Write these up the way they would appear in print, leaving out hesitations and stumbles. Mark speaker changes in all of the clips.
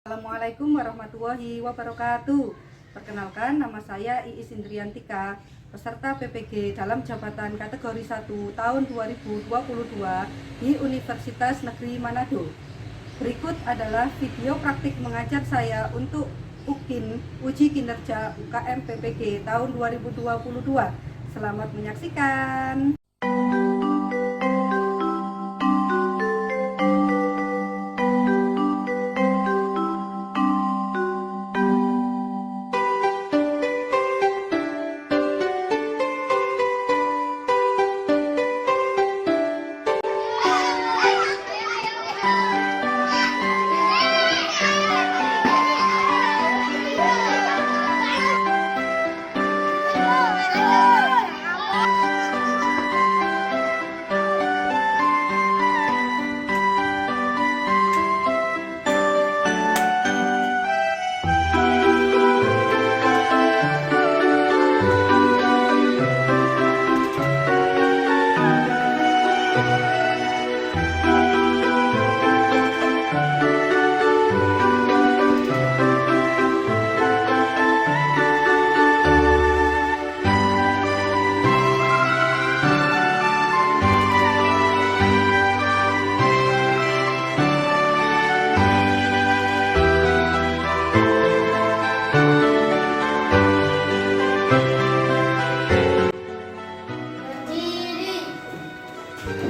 Speaker 1: Assalamualaikum warahmatullahi wabarakatuh. Perkenalkan, nama saya Iis Indriantika, peserta PPG dalam jabatan kategori 1 tahun 2022 di Universitas Negeri Manado. Berikut adalah video praktik mengajar saya untuk UKIN, Uji Kinerja UKM PPG tahun 2022. Selamat menyaksikan.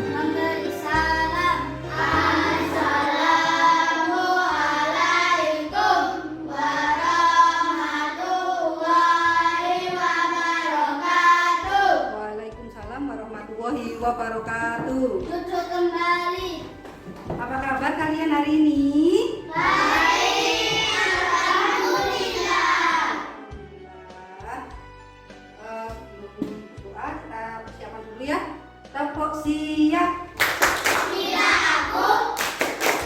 Speaker 2: Memberi salam. Assalamualaikum warahmatullahi wabarakatuh.
Speaker 1: Waalaikumsalam warahmatullahi wabarakatuh.
Speaker 2: Duduk kembali.
Speaker 1: Apa kabar kalian hari ini?
Speaker 2: Baik, alhamdulillah.
Speaker 1: Sebelum berdoa kita persiapan dulu ya. Tepuk siap.
Speaker 2: Bila aku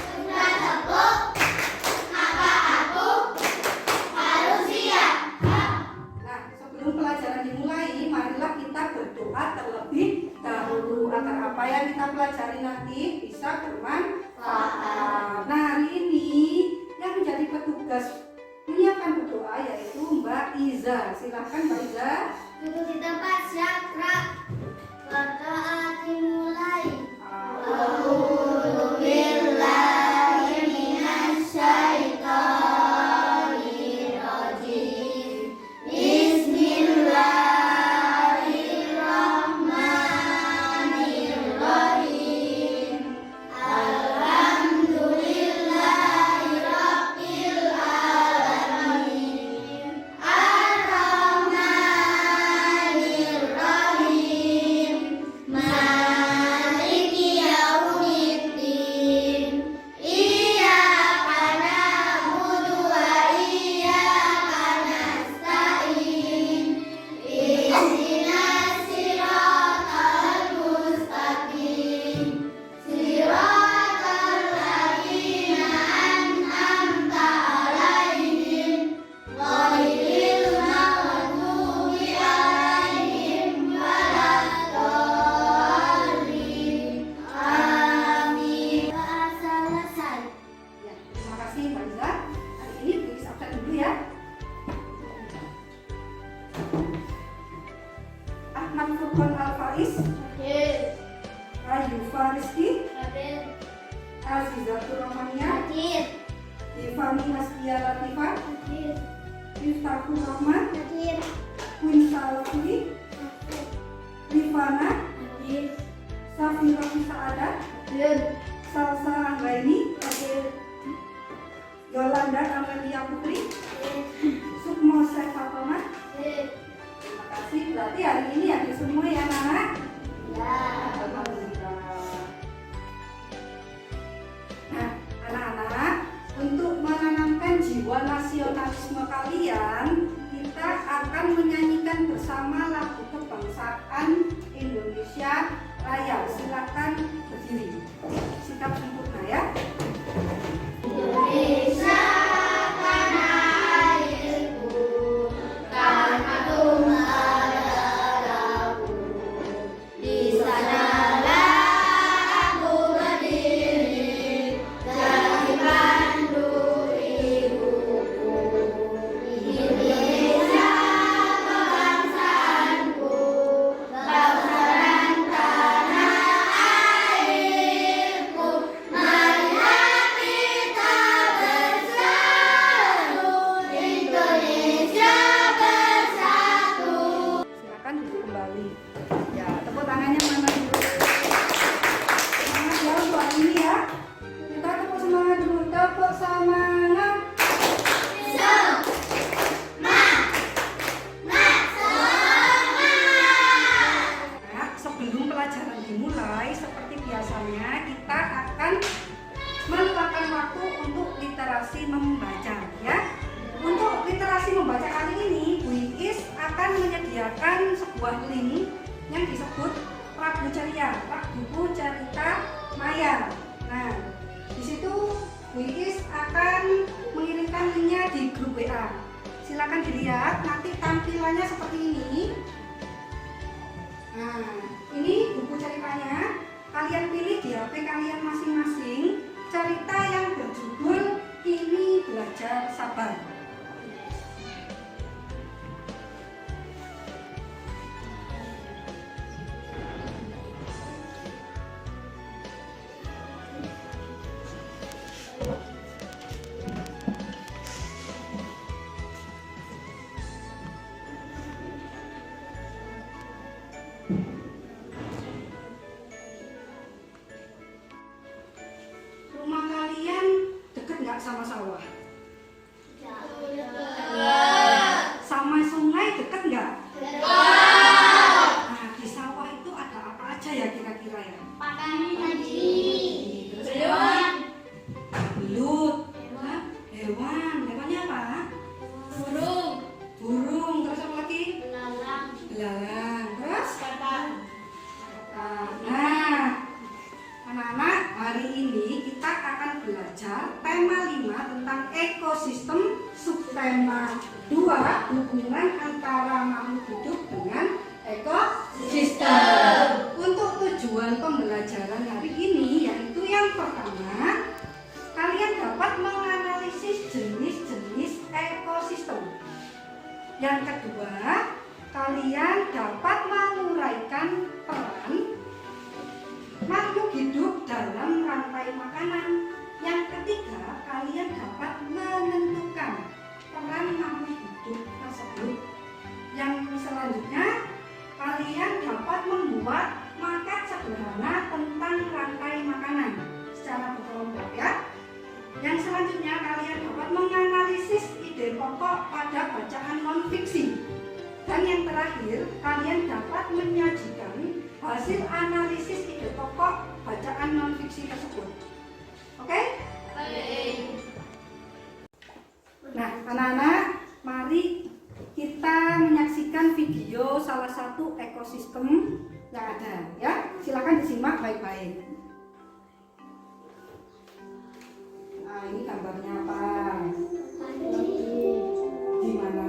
Speaker 2: sudah tepuk, maka aku harus siap.
Speaker 1: Nah, sebelum pelajaran dimulai, marilah kita berdoa terlebih dahulu agar apa yang kita pelajari nanti bisa bermanfaat. Nah, hari ini yang menjadi petugas menyiapkan berdoa yaitu Mbak Iza. Silahkan Mbak Iza.
Speaker 2: Duduk di tempat, syakra. Berdoa dimulai. A'udzu billahi minasyaitonir rajim. Bismillahirrahmanirrahim. Alhamdulillahirabbil alamin. Ar-Rahmanir-Rahim. Maliki yaumiddin. Iyyaka na'budu wa iyyaka nasta'in. Ihdinas siratal mustaqim. Siratal ladzina an'amta 'alaihim ghairil maghdubi 'alaihim waladdallin. Amin. Selesai.
Speaker 1: Ya, terima kasih Mbak Iza. Hari ini tulis absen dulu ya. Ahmad Furqan Al-Faiz,
Speaker 2: Hadir.
Speaker 1: Ayu Fariski,
Speaker 2: Hadir.
Speaker 1: Azizatur Rahmania,
Speaker 2: Hadir.
Speaker 1: Divani Hasbia Latifah,
Speaker 2: Hadir.
Speaker 1: Miftahur Rahman,
Speaker 2: Hadir.
Speaker 1: Queen Salafi, Rifana,
Speaker 2: Hadir.
Speaker 1: Safira Saadat,
Speaker 2: Hadir.
Speaker 1: Salsa Anggaini,
Speaker 2: Hadir.
Speaker 1: Yolanda Amelia Putri, Sukmo Syekh Fatoma.
Speaker 2: Hadir.
Speaker 1: Terima kasih. Berarti hari ini ada semua ya anak-anak?
Speaker 2: Ya.
Speaker 1: Alhamdulillah. Nah, anak-anak, untuk menanamkan jiwa nasionalisme kalian, kita akan menyanyikan bersama lagu kebangsaan Indonesia Raya. Silakan berdiri. Sikap sempurna ya.
Speaker 2: Indonesia tanah airku, tanah tumpah darahku. Di sanalah aku berdiri, jadi pandu
Speaker 1: biasanya kita akan meluangkan waktu untuk literasi membaca ya. Untuk literasi membaca kali ini Bu Iis akan menyediakan sebuah link yang disebut Prabu Ceria, buku cerita Maya. Nah, di situ Bu Iis akan mengirimkan linknya di grup WA. Silakan dilihat, nanti tampilannya seperti ini. Nah, ini buku ceritanya. Kalian pilih di HP kalian masing-masing cerita yang berjudul Ini Belajar Sabar. Rumah kalian deket nggak sama sawah? Sama sungai deket nggak? Nah, di sawah itu ada apa aja ya kira-kira ya? Terus belut, hewannya apa? Burung, terus apa lagi? Belalang, terus? Nah, anak-anak, hari ini kita akan belajar tema 5 tentang ekosistem, subtema 2 hubungan antara makhluk hidup dengan ekosistem. Untuk tujuan pembelajaran hari ini yaitu yang pertama, kalian dapat menganalisis jenis-jenis ekosistem. Yang kedua, kalian dapat menguraikan peran makhluk hidup dalam rantai makanan. Yang ketiga, kalian dapat menentukan peran makhluk hidup tersebut. Yang selanjutnya, kalian dapat membuat maket sederhana tentang rantai makanan secara berkelompok ya. Yang selanjutnya, kalian dapat menganalisis ide pokok pada bacaan non-fiksi. Dan yang terakhir, kalian dapat menyajikan hasil analisis ide pokok bacaan non-fiksi tersebut. Oke? Nah, anak-anak, mari kita menyaksikan video salah satu ekosistem yang ada ya. Silakan disimak baik-baik. Nah, ini gambarnya apa? Di mana?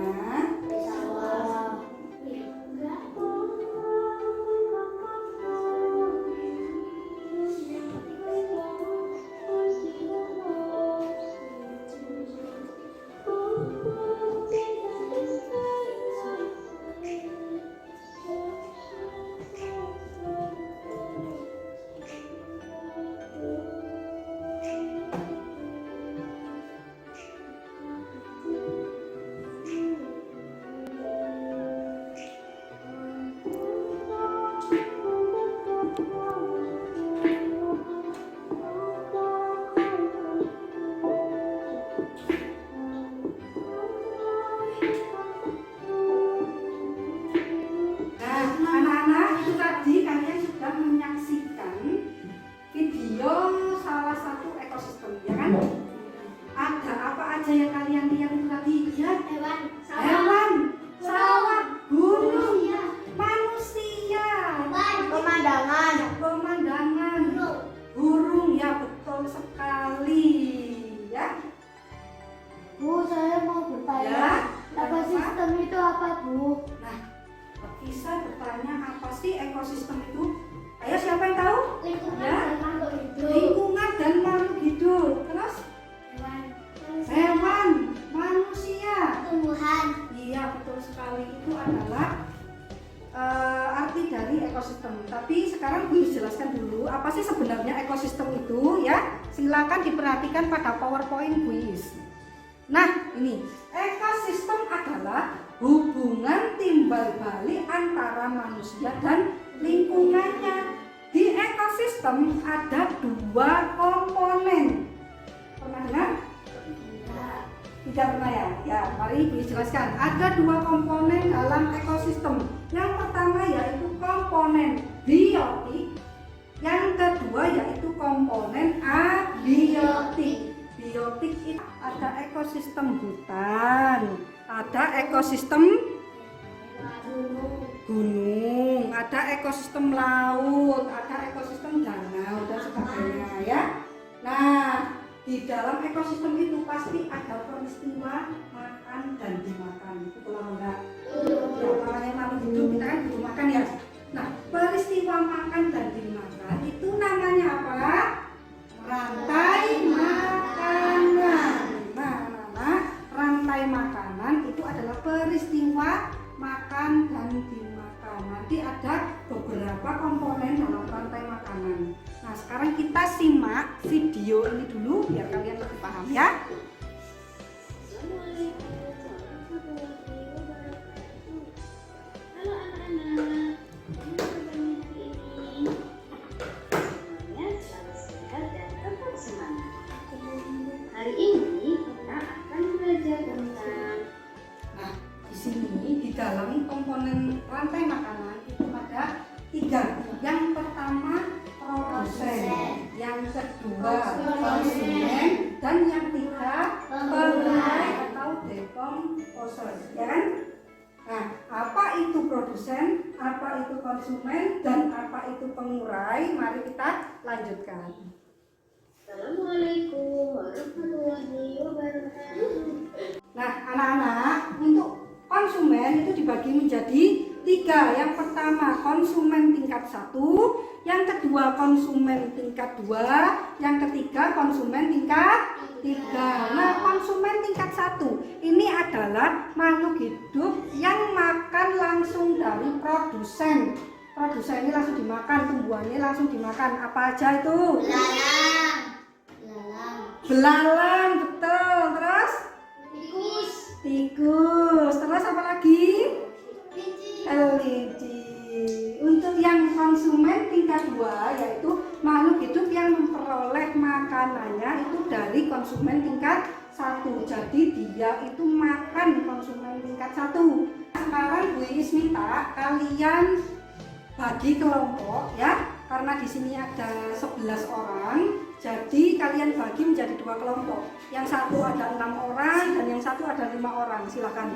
Speaker 1: Ekosistem itu, ayo siapa yang tahu?
Speaker 2: Lingkungan
Speaker 1: Ya.
Speaker 2: dan makhluk hidup.
Speaker 1: Lingkungan dan makhluk hidup. Terus hewan, manusia,
Speaker 2: Tumbuhan.
Speaker 1: iya betul sekali, itu adalah arti dari ekosistem. Tapi sekarang Bu jelaskan dulu apa sih sebenarnya ekosistem itu ya. Silakan diperhatikan pada PowerPoint Bu Is. Nah, ini ekosistem adalah hubungan timbal balik antara manusia dan lingkungannya. Di ekosistem ada dua komponen. Pernah dengar? Tidak pernah ya? Ya, mari dijelaskan. Ada dua komponen dalam ekosistem. Yang pertama yaitu komponen biotik, yang kedua kedua yaitu komponen abiotik. Biotik itu ada ekosistem hutan, ada ekosistem gunung, ada ekosistem laut, ada ekosistem danau dan sebagainya ya. Nah, di dalam ekosistem itu pasti ada peristiwa makan dan dimakan. Betul atau enggak? Ya, makanya makhluk hidup kita kan butuh makan ya. Nah, peristiwa makan dan dimakan itu namanya apa? Rantai makanan. Nah, rantai makanan itu adalah peristiwa makan dan dimakan. Nanti ada beberapa komponen dalam rantai makanan. Nah, sekarang kita simak video ini dulu biar kalian lebih paham ya.
Speaker 2: Halo anak-anak, ini ini. Semuanya selalu sehat dan tetap semangat. Hari ini kita akan belajar tentang
Speaker 1: Di sini di dalam komponen rantai makanan itu ada 3. Yang pertama produsen, yang kedua konsumen, dan yang 3 pengurai atau decomposer, ya kan? Nah, apa itu produsen, apa itu konsumen, dan apa itu pengurai? Mari kita lanjutkan.
Speaker 2: Assalamualaikum warahmatullahi wabarakatuh.
Speaker 1: Nah, anak-anak, untuk konsumen itu dibagi menjadi 3. Yang pertama konsumen tingkat 1, yang kedua konsumen tingkat 2, yang ketiga konsumen tingkat 3. Nah, konsumen tingkat 1 ini adalah makhluk hidup yang makan langsung dari produsen. Produsen ini langsung dimakan, tumbuhannya langsung dimakan. Apa aja itu? Belalang, betul. Terus? Tikus. Terus apa lagi? Kelinci. Untuk yang konsumen tingkat 2 yaitu makhluk hidup yang memperoleh makanannya itu dari konsumen tingkat 1. Jadi dia itu makan konsumen tingkat 1. Sekarang Bu Iis minta kalian bagi kelompok ya, karena di sini ada 11 orang. Jadi kalian bagi menjadi 2 kelompok. Yang satu ada 6 orang dan yang satu ada 5 orang. Silakan.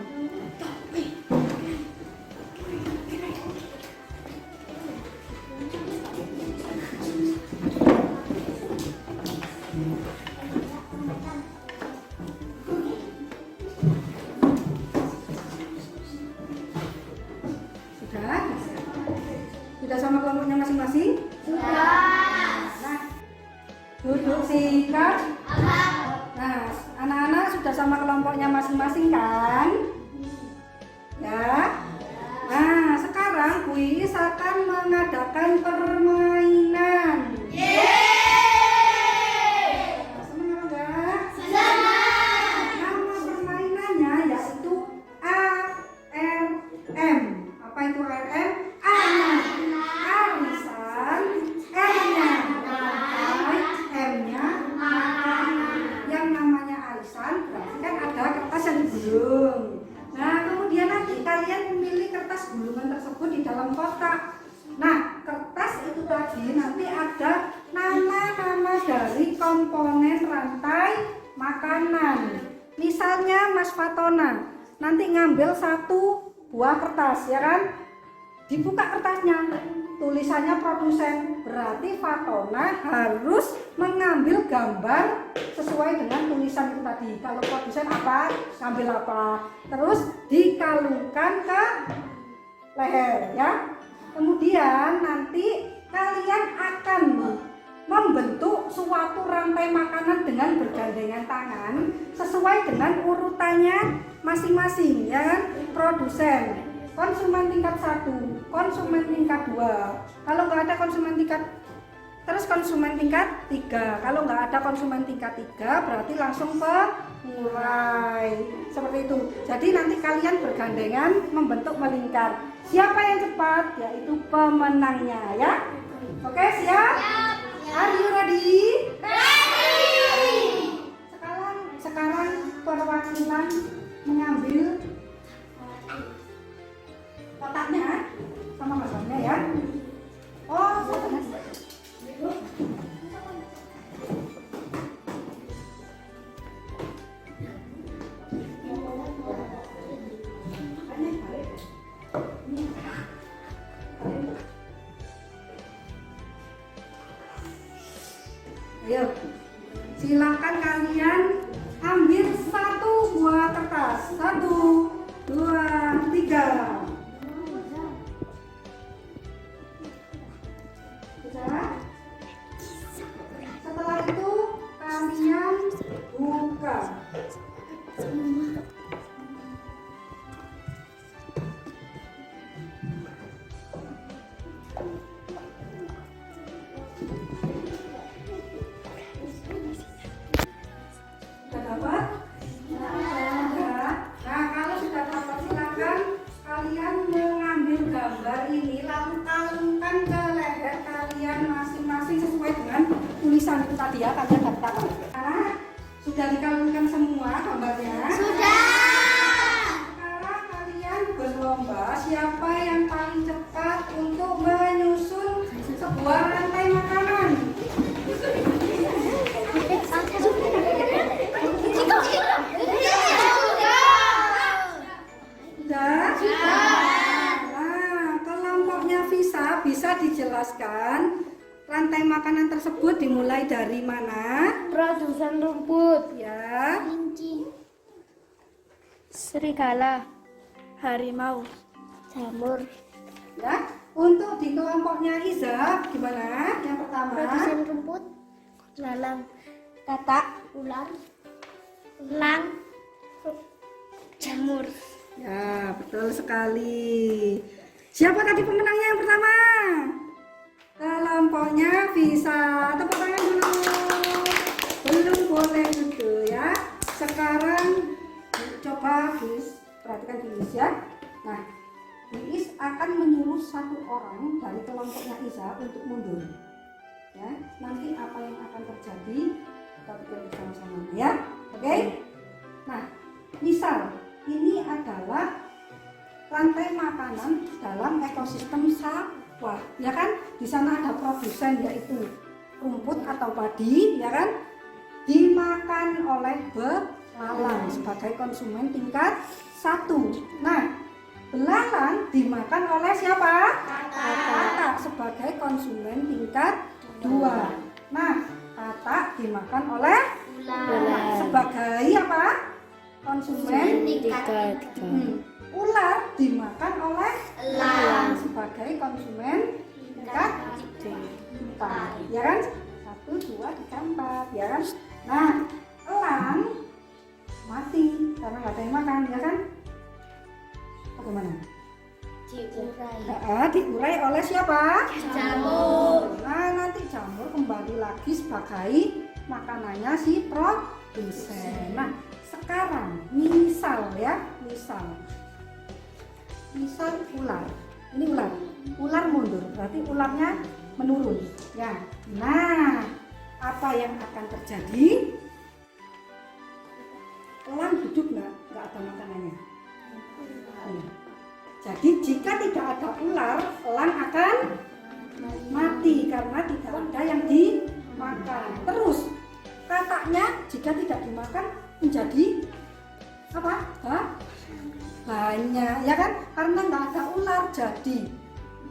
Speaker 1: Sudah? Sudah sama kelompoknya masing-masing? Nah, duduk sikat. Nah, anak-anak sudah sama kelompoknya masing-masing kan? Ya. Nah, sekarang Bu Iis akan mengadakan permainan. Senang apa enggak? Nama permainannya yaitu ARM. Apa itu ARM? Anak. Arisan. R-nya rantai, M-nya makanan. Yang namanya arisan berarti kan ada kertas yang digulung. Nah, kemudian nanti kalian memilih kertas gulungan tersebut di dalam kotak. Nah, kertas itu tadi nanti ada nama-nama dari komponen rantai makanan. Misalnya Mas Fatona nanti ngambil 1 buah kertas, ya kan? Dibuka kertasnya, tulisannya produsen, berarti Fatona harus mengambil gambar sesuai dengan tulisan itu tadi. Kalau produsen apa, ngambil apa, terus dikalungkan ke leher ya. Kemudian nanti kalian akan membentuk suatu rantai makanan dengan bergandengan tangan sesuai dengan urutannya masing-masing ya kan? Produsen, konsumen tingkat 1, konsumen tingkat 2. Kalau nggak ada konsumen tingkat, terus konsumen tingkat 3. Kalau nggak ada konsumen tingkat 3 berarti langsung mulai seperti itu. Jadi nanti kalian bergandengan membentuk melingkar. Siapa yang cepat yaitu pemenangnya ya. Oke, siap? Are you ready? Sekarang perwakilan mengambil kotaknya sama masanya ya. Oh, kotaknya. Ayo, silakan kalian ambil 1 buah kertas. 1, 2, 3. Sudah? Setelah itu kalian buka. Sudah dapat? Sudah. Nah, kalau sudah dapat silakan kalian mengambil gambar ini lalu kalungkan ke leher kalian masing-masing sesuai dengan tulisan itu tadi ya, kalian daftar. Nah, sudah dikalungkan semua gambarnya?
Speaker 2: Sudah.
Speaker 1: Sekarang kalian berlomba siapa yang paling cepat untuk menyusun sebuah rantai makanan. Sudah? Nah, kelompoknya Visa bisa dijelaskan rantai makanan tersebut dimulai dari mana?
Speaker 3: Produsen rumput,
Speaker 1: Ya.
Speaker 3: serigala, harimau, jamur.
Speaker 1: Ya. Untuk di kelompoknya Iza gimana? Yang pertama.
Speaker 3: Produsen rumput, lalang, katak, ular, elang, jamur.
Speaker 1: Ya, betul sekali. Siapa tadi pemenangnya yang pertama? Kelompoknya Visa. Tepuk tangan dulu. Belum boleh duduk ya. Sekarang coba Gis, perhatikan Gis ya. Nah, Gis akan menyuruh 1 orang dari kelompoknya Isa untuk mundur. Ya, nanti apa yang akan terjadi kita pikir bersama-sama ya. Oke? Nah, misal ini adalah rantai makanan dalam ekosistem sawah, ya kan? Di sana ada produsen yaitu rumput atau padi, ya kan? Dimakan oleh belalang sebagai konsumen tingkat 1. Nah, belalang dimakan oleh siapa? Katak sebagai konsumen tingkat 2. Nah, katak dimakan oleh
Speaker 3: Ular.
Speaker 1: sebagai apa? Konsumen
Speaker 3: Tiga.
Speaker 1: Ular dimakan oleh elang sebagai konsumen tingkat 4, ya kan? 1, 2, 3, 4, ya kan? Nah, elang mati karena nggak ada yang makan, ya kan? Bagaimana? Diurai oleh siapa?
Speaker 3: Jamur.
Speaker 1: Nah, nanti jamur kembali lagi sebagai makanannya si produsen. Nah, sekarang misal ular. Ini ular mundur, berarti ularnya menurun. Ya. Nah, apa yang akan terjadi? Elang hidup nggak ada makanannya. Jadi jika tidak ada ular, elang akan mati karena tidak ada yang dimakan. Terus kataknya jika tidak dimakan menjadi apa? Banyak, ya kan? Karena nggak ada ular, jadi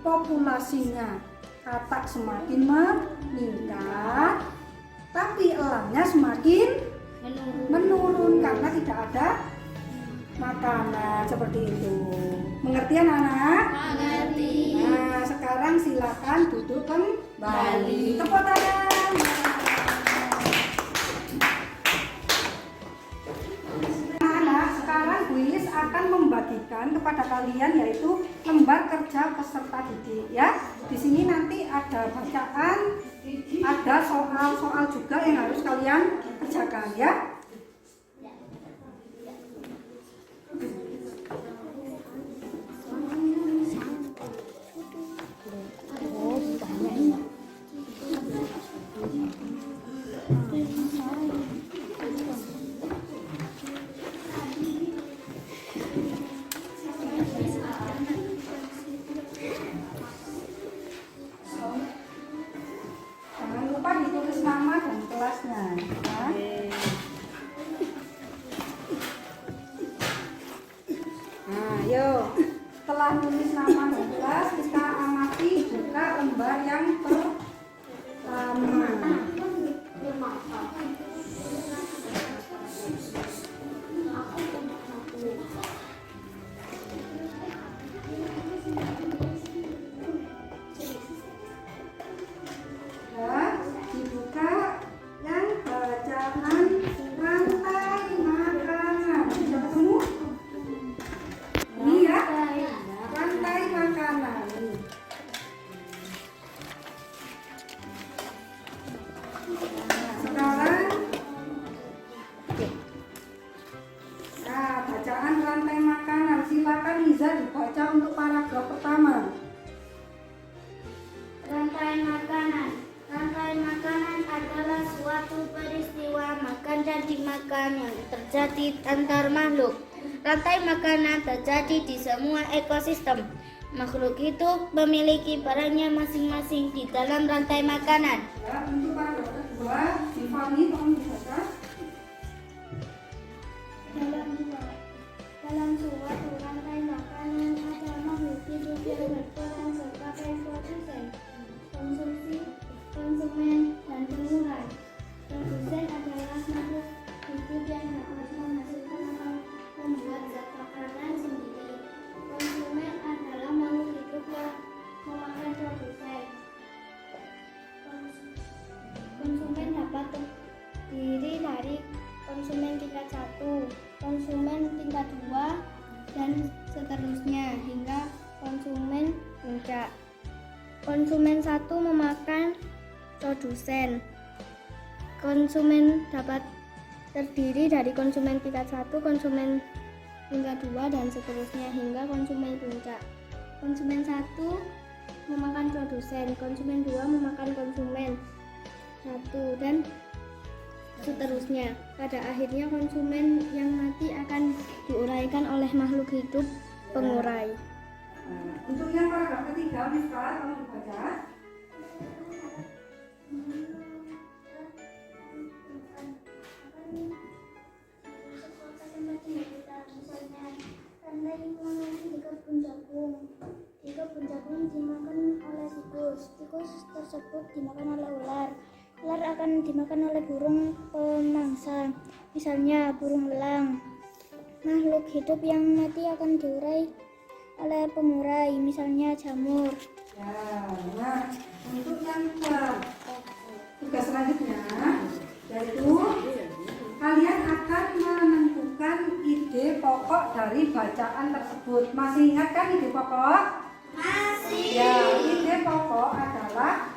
Speaker 1: populasinya katak semakin meningkat, tapi elangnya semakin menurun karena tidak ada makanan seperti itu. Mengerti anak-anak?
Speaker 3: Mengerti.
Speaker 1: Nah, sekarang silakan duduk kembali. Tepuk tangan. Anak-anak, sekarang Bu Ilis akan membagikan kepada kalian yaitu lembar kerja peserta didik ya. Di sini nanti ada bacaan, ada soal-soal juga yang harus kalian kerjakan ya. Jangan lupa ditulis nama dan kelasnya ya. Nah, yuk. Setelah tulis nama dan kelas, kita amati buka lembar yang pertama.
Speaker 3: dan dimakan yang terjadi antar makhluk. Rantai makanan terjadi di semua ekosistem. Makhluk hidup memiliki perannya masing-masing di dalam rantai makanan.
Speaker 1: Ya, untuk paragraf kedua, Tiffany tolong dibaca.
Speaker 2: Dalam suatu rantai makanan ada makhluk hidup yang berperan sebagai produsen, konsumsi, konsumen, dan pengurai. Produsen adalah makhluk hidup yang dapat menghasilkan atau membuat zat makanan sendiri. Konsumen adalah makhluk hidup yang memakan produsen. Konsumen dapat terdiri dari konsumen tingkat 1, konsumen tingkat 2, dan seterusnya hingga konsumen puncak. Konsumen 1 memakan produsen. Konsumen dapat terdiri dari konsumen tingkat 1, konsumen tingkat 2, dan seterusnya hingga konsumen puncak. Konsumen 1 memakan produsen, konsumen 2 memakan konsumen 1, dan seterusnya. Pada akhirnya konsumen yang mati akan diuraikan oleh makhluk hidup pengurai.
Speaker 1: Nah, untuk yang paragraf ketiga, Miska, tolong dibaca.
Speaker 2: Di kebun jagung dimakan oleh tikus. Tikus tersebut dimakan oleh ular. Ular akan dimakan oleh burung pemangsa, misalnya burung elang. Makhluk hidup yang mati akan diurai oleh pengurai, misalnya jamur.
Speaker 1: Ya, nah, untuk yang tugas selanjutnya, yaitu kalian akan menentukan ide pokok dari bacaan tersebut. Masih ingat kan ide pokok? Masih. Ya, ide pokok adalah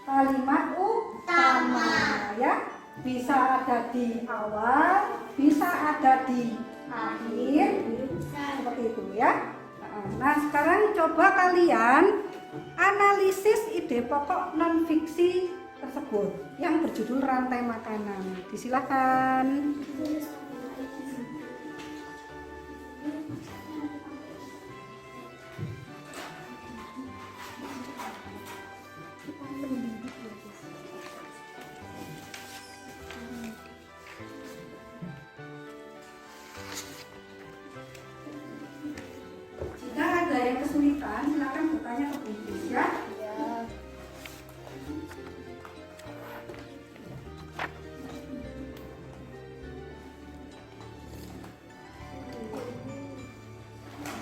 Speaker 1: kalimat utama, ya. Bisa ada di awal, bisa ada di akhir, seperti itu ya. Nah, sekarang coba kalian analisis ide pokok non fiksi tersebut yang berjudul rantai makanan. Disilakan. Jika ada yang kesulitan, silakan bertanya ke Bungkus ya.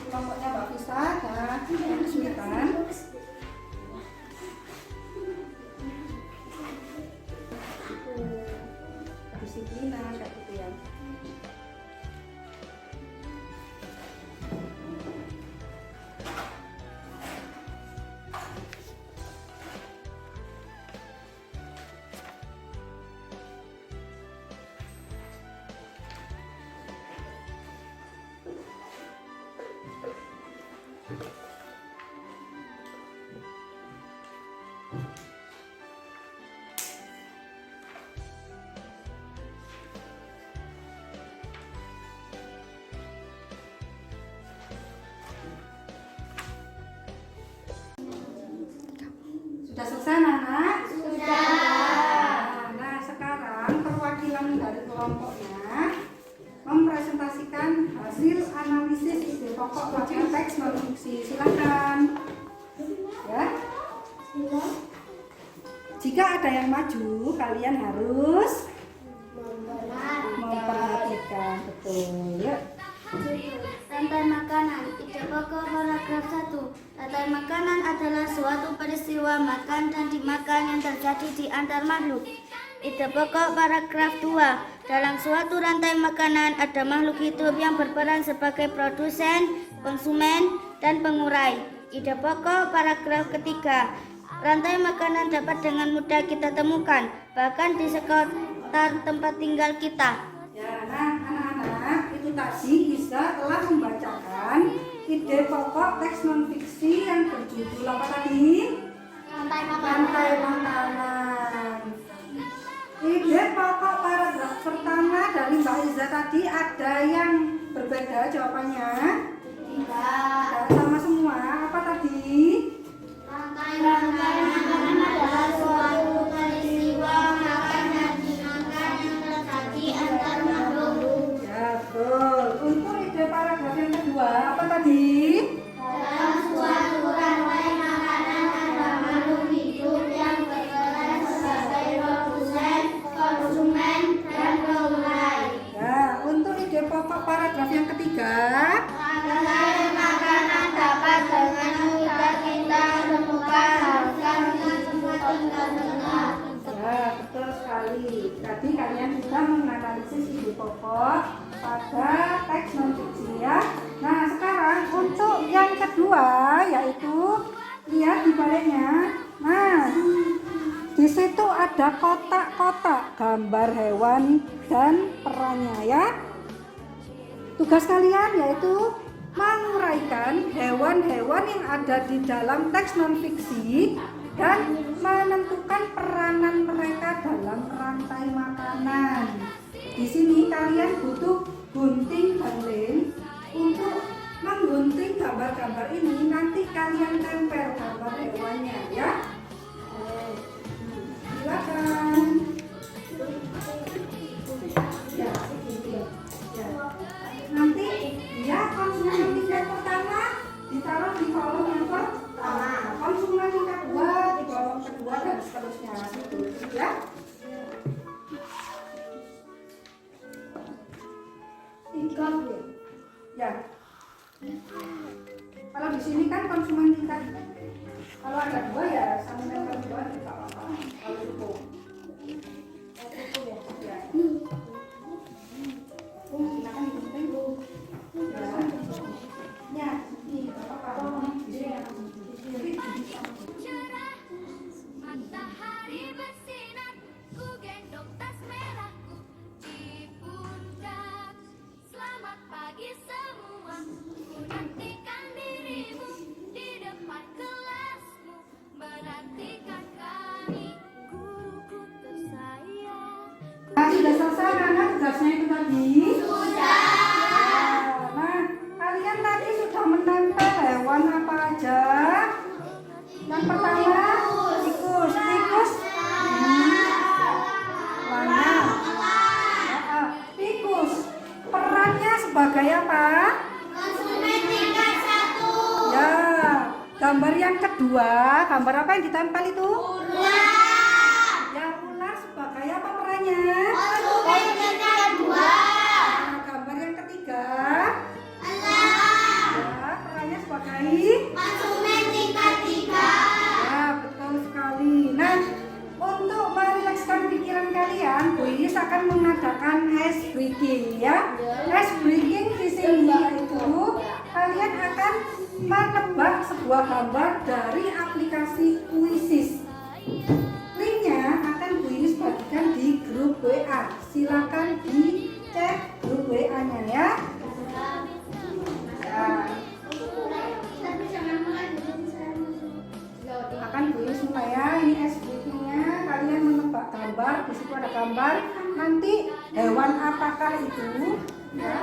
Speaker 1: Kelompoknya Mbak Fisa ada yang kesulitan. Kedisiplinan kayak gitu ya. Sudah selesai, Nana? Sudah. Nah, sekarang perwakilan dari kelompoknya mempresentasikan hasil analisis ide pokok pada teks non fiksi. Silakan. Ya. Jika ada yang maju, kalian harus memperhatikan, betul. Ya.
Speaker 2: Rantai makanan. Ide pokok paragraf 1. Rantai makanan adalah suatu peristiwa makan dan dimakan yang terjadi di antar makhluk. Ide pokok paragraf 2. Dalam suatu rantai makanan ada makhluk hidup yang berperan sebagai produsen, konsumen, dan pengurai. Ide pokok paragraf ketiga. Rantai makanan dapat dengan mudah kita temukan, bahkan di sekitar tempat tinggal kita.
Speaker 1: Ya, nah anak-anak, itu tadi Isa telah membacakan ide pokok teks non fiksi yang berjudul apa tadi? Rantai makanan. Ide pokok paragraf pertama Ada yang berbeda jawabannya?
Speaker 2: Tidak.
Speaker 1: Sama semua. Apa tadi?
Speaker 2: Rantai makanan adalah suatu peristiwa makan dan dimakan yang terjadi antar makhluk.
Speaker 1: Ya, betul. Untuk ide paragraf yang kedua, apa tadi?
Speaker 2: Dalam suatu rantai makanan ada makhluk hidup yang berperan sebagai produsen, konsumen, dan pengulai.
Speaker 1: Ya, untuk ide pokok paragraf yang ketiga.
Speaker 2: Rantai makanan dapat dengan mudah kita temukan harga disebut terdengar.
Speaker 1: Ya, betul sekali. Tadi kalian sudah menganalisis ide pokok pada teks non fiksi ya. Nah, sekarang untuk yang kedua yaitu lihat di baliknya. Nah, di situ ada kotak-kotak gambar hewan dan perannya ya. Tugas kalian yaitu menguraikan hewan-hewan yang ada di dalam teks non fiksi dan menentukan peranan mereka dalam rantai makanan. Di sini kalian butuh gunting dan lem untuk menggunting gambar-gambar ini. Nanti kalian tempel gambar hewannya ya. Silakan. Ya, begini. Ya. Nanti ya konsumen tingkat pertama ditaruh di kolom yang pertama, konsumen tingkat kedua di kolom kedua dan seterusnya gitu ya. Ya. Kalau di sini kan konsumen tingkat, kalau ada dua ya sama dengan dua tidak apa-apa. Kalau itu ya. Silakan digunting Bu. Ya, ini apa-apa.
Speaker 4: Matahari bersinar, ku gendong tas merahku di pundak. Selamat pagi semua, ku nantikan dirimu di depan kelasmu, menantikan kami, guruku tersayang.
Speaker 1: Nah, sudah selesai Nana tugasnya itu tadi? Sudah. Nah, kalian tadi sudah menempel hewan apa aja? Yang pertama, tikus. Mana? Tikus. Perannya sebagai apa?
Speaker 2: Konsumen tingkat 1.
Speaker 1: Ya. Gambar yang kedua, gambar apa yang ditempel itu? Yang ular sebagai apa perannya?
Speaker 2: Konsumen tingkat 2.
Speaker 1: Nah, gambar yang ketiga. Ya, perannya sebagai?
Speaker 2: Konsumen tingkat 3.
Speaker 1: Ya, betul sekali. Nah, untuk merilekskan pikiran kalian, Bu Iis akan mengadakan ice breaking ya. Ice breaking di sini yaitu kalian akan menebak sebuah gambar dari aplikasi Quizzes. Linknya akan Bu Iis bagikan di grup WA. Silakan dicek grup WA-nya ya. Akan Bu Iis mulai ya. Ini ice breaking-nya. Kalian menebak gambar. Di situ ada gambar. Nanti hewan apakah itu? Ya.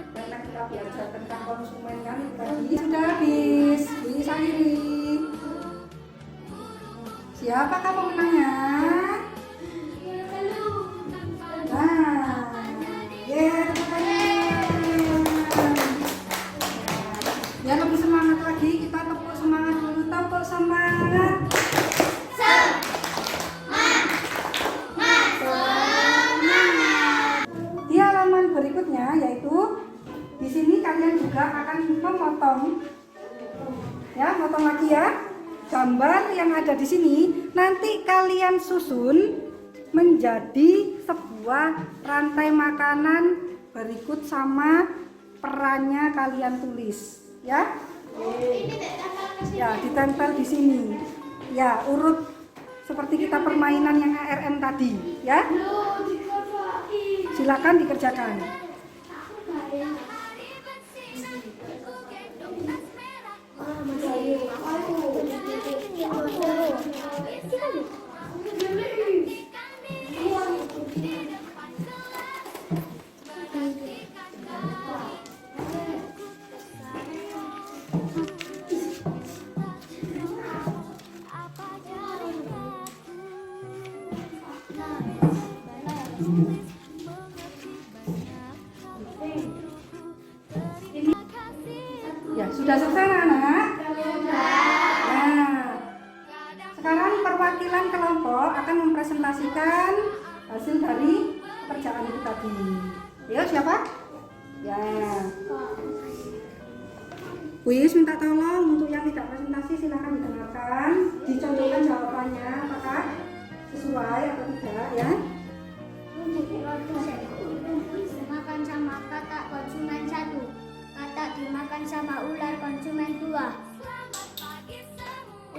Speaker 1: Karena kita belajar tentang konsumen kan tadi sudah habis. Bu Iis akhiri. Siapakah pemenangnya? Nah, tepuk tangan. Biar lebih semangat lagi, kita tepuk semangat dulu. Tepuk semangat. Di halaman berikutnya yaitu di sini kalian juga akan memotong, ya, potong lagi ya. Gambar yang ada di sini nanti kalian susun menjadi sebuah rantai makanan berikut sama perannya kalian tulis, ya. Ya, ditempel di sini. Ya, urut seperti kita permainan yang ARM tadi, ya. Silakan. silakan dikerjakan. Ya, sudah selesai anak-anak? Nah, sekarang perwakilan kelompok akan mempresentasikan hasil dari pekerjaan itu tadi. Ayo, siapa? Ya. Bu Is minta tolong untuk yang tidak presentasi silakan didengarkan, dicontohkan jawabannya apakah sesuai atau tidak ya.
Speaker 2: Dimakan sama katak konsumen 1. Katak dimakan sama ular konsumen 2.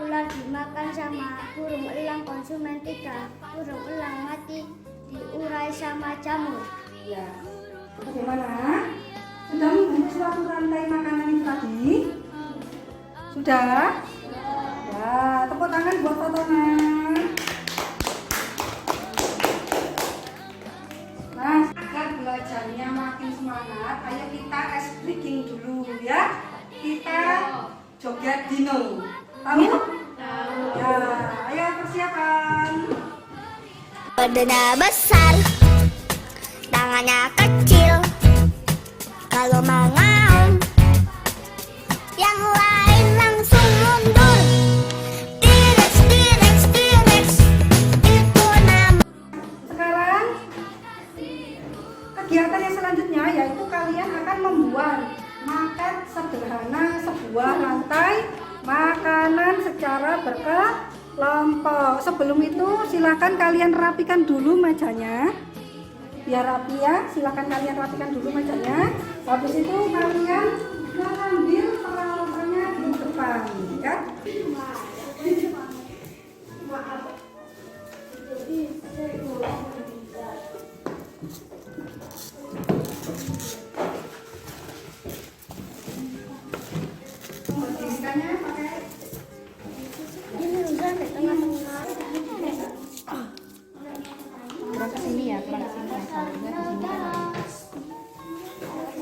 Speaker 2: Ular dimakan sama burung elang konsumen 3. Burung elang mati diurai sama jamur.
Speaker 1: Ya. Bagaimana? Sudah membentuk suatu rantai makanan itu tadi? Sudah? Ya, tepuk tangan buat fotonya. Nah, agar belajarnya makin semangat, ayo kita ice breaking dulu ya. Kita joget dino. Tahu? Tahu. Ya, ayo persiapan.
Speaker 2: Badannya besar, tangannya kecil. Kalau mengaum, yang lain langsung mundur. T-Rex, T-Rex, T-Rex, itu nama.
Speaker 1: Sekarang kegiatan yang selanjutnya yaitu kalian akan membuat maket sederhana sebuah rantai makanan secara berkelompok. Sebelum itu silakan kalian rapikan dulu mejanya. Biar rapi ya, silakan kalian rapikan dulu mejanya. Habis itu kalian mengambil peralatannya di depan, ya. Membersihkannya pakai
Speaker 2: Ini udah di tengah-tengah.
Speaker 3: Kurang kesini ya, kurang kesini. Soalnya kesini.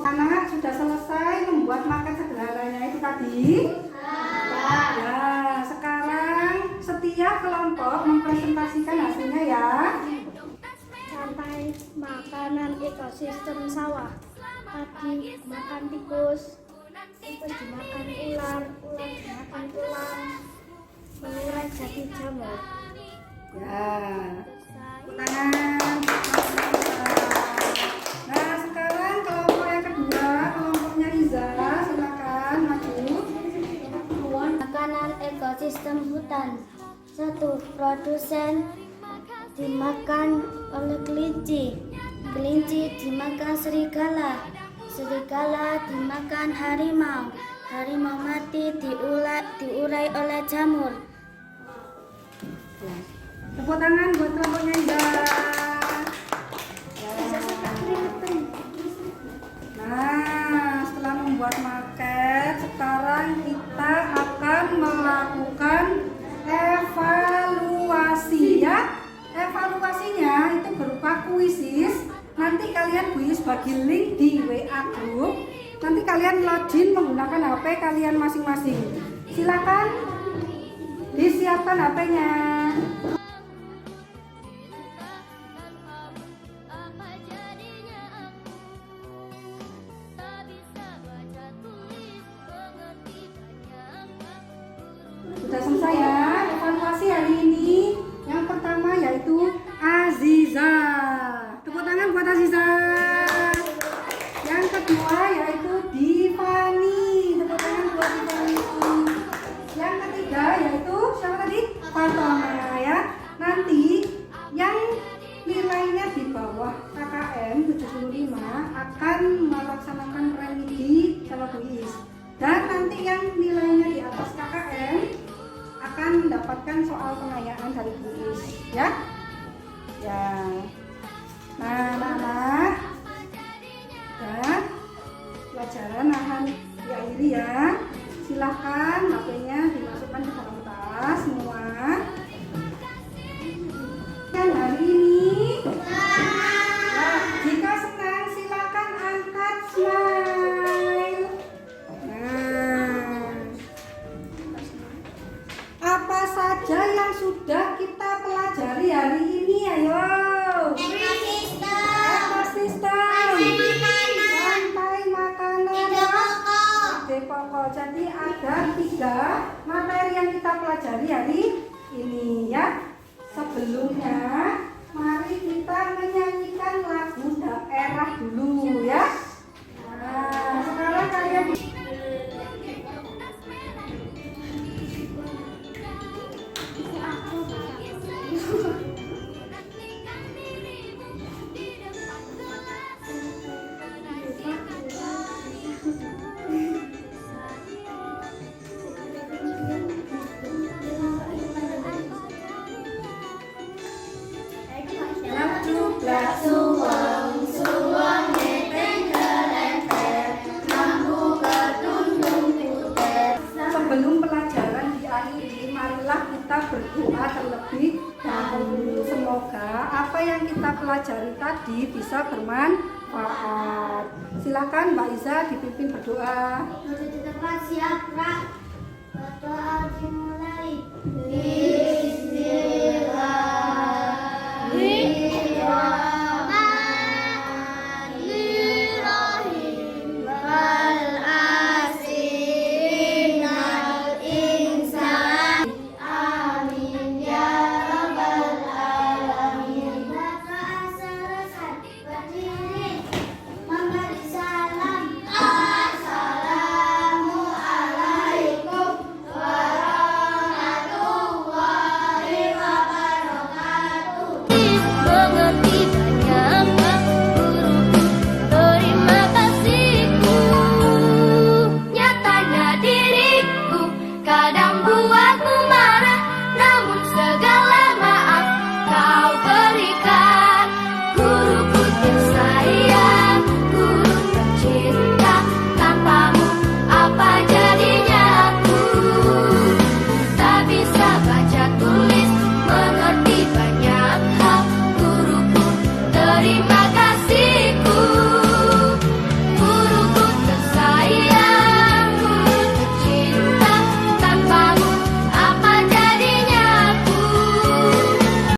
Speaker 1: anak sudah selesai membuat makan sederhananya itu tadi. Ya, sekarang setiap kelompok mempresentasikan hasilnya ya.
Speaker 2: Rantai makanan ekosistem sawah. Padi makan tikus, tikus dimakan ular, ular dimakan tulang, mengurai jadi jamur.
Speaker 1: Ya, tepuk tangan. Nah, sekarang kelompok yang kedua, kelompoknya Iza, silakan maju.
Speaker 2: Makanan ekosistem hutan. 1. Produsen dimakan oleh kelinci. Kelinci dimakan serigala. Serigala dimakan harimau. Harimau mati diurai oleh jamur.
Speaker 1: Tepuk tangan buat kelompoknya Iza. Nah, setelah membuat maket, sekarang kita akan melakukan evaluasi ya. Evaluasinya itu berupa kuisis. Nanti kalian kuis bagi link di WA group. Nanti kalian login menggunakan HP kalian masing-masing. Silakan disiapkan HP-nya.
Speaker 4: Apa jadinya aku tak bisa baca tulis mengerti banyak
Speaker 1: Sudah selesai ya evaluasi hari ini. Yang pertama yaitu Aziza. Tepuk tangan buat Aziza. Yang kedua yaitu Divani. Tepuk tangan buat Divani. Yang ketiga yaitu siapa tadi? Fatona ya. Nanti yang nilainya di bawah KKM 75 akan melaksanakan remedi sama kuis. Dan nanti yang nilainya di atas KKM akan mendapatkan soal pengayaan dari kuis ya. Ya. Nah, anak-anak pelajaran akan diakhiri ya. Silahkan HP-nya dimasukkan ke dalam tas semua. Dan hari ini, nah, jika senang silakan angkat smile. Nah, apa saja yang sudah kita pelajari hari ini? Ayo. Ekosistem, rantai makanan, pokok. Jadi ada 3 materi yang kita pelajari hari ini ya. Sebelumnya mari kita menyanyikan lagu daerah dulu ya. Nah, sekarang kalian sebelum pelajaran diakhiri, marilah kita berdoa terlebih dahulu. Semoga apa yang kita pelajari tadi bisa bermanfaat. Silakan Mbak Iza dipimpin berdoa.
Speaker 2: Sudah di tempat siap, Ra. Berdoa dimulai.